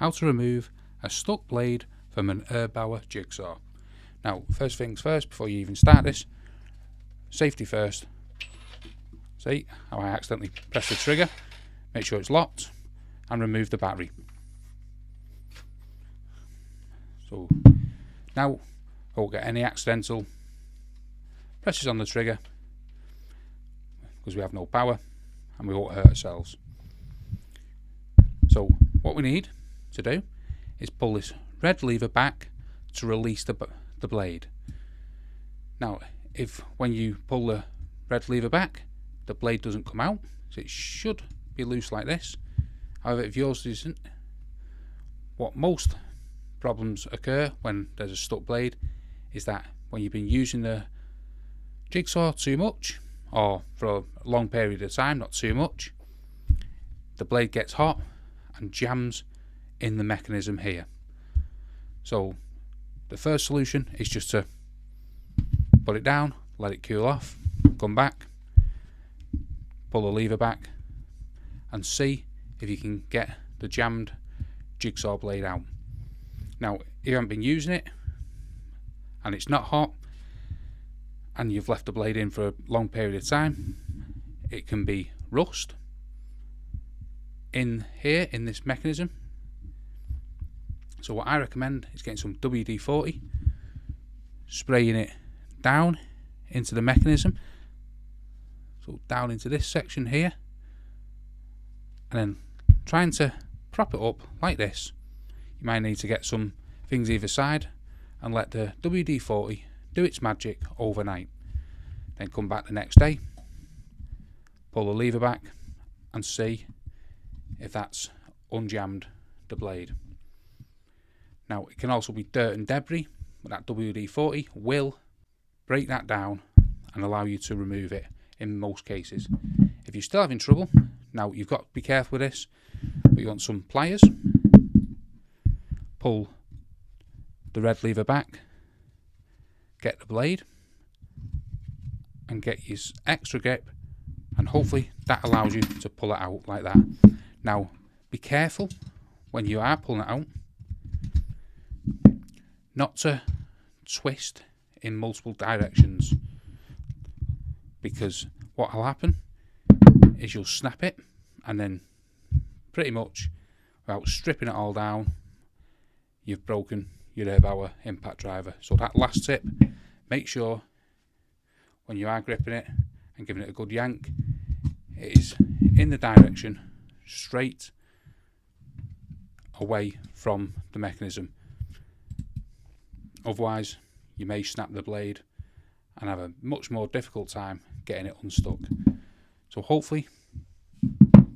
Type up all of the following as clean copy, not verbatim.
how to remove a stuck blade from an Erbauer jigsaw. Now, first things first, before you even start this, safety first. See how I accidentally pressed the trigger? Make sure it's locked and remove the battery. So now I won't get any accidental presses on the trigger because we have no power and we won't hurt ourselves. So what we need to do is pull this red lever back to release the blade. Now, if when you pull the red lever back, the blade doesn't come out, so it should be loose like this. However, if yours isn't, what most problems occur when there's a stuck blade is that when you've been using the jigsaw too much, or for a long period of time, not too much, the blade gets hot and jams in the mechanism here. So the first solution is just to put it down, let it cool off, come back, pull the lever back and see if you can get the jammed jigsaw blade out. Now, if you haven't been using it and it's not hot and you've left the blade in for a long period of time, it can be rust in here in this mechanism. So what I recommend is getting some WD-40, spraying it down into the mechanism, so down into this section here, and then trying to prop it up like this. You might need to get some things either side and let the WD-40 do its magic overnight. Then come back the next day, pull the lever back and see if that's unjammed the blade. Now, it can also be dirt and debris, but that WD-40 will break that down and allow you to remove it in most cases. If you're still having trouble, now you've got to be careful with this, but you want some pliers, pull the red lever back, get the blade and get your extra grip, and hopefully that allows you to pull it out like that. Now, be careful when you are pulling it out not to twist in multiple directions, because what will happen is you'll snap it and then pretty much without stripping it all down, you've broken your Erbauer impact driver. So that last tip, make sure when you are gripping it and giving it a good yank, it is in the direction straight away from the mechanism. Otherwise, you may snap the blade and have a much more difficult time getting it unstuck. So hopefully,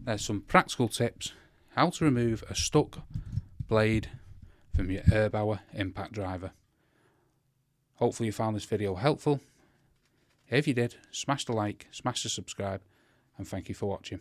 there's some practical tips how to remove a stuck blade from your Erbauer impact driver. Hopefully you found this video helpful. If you did, smash the like, smash the subscribe, and thank you for watching.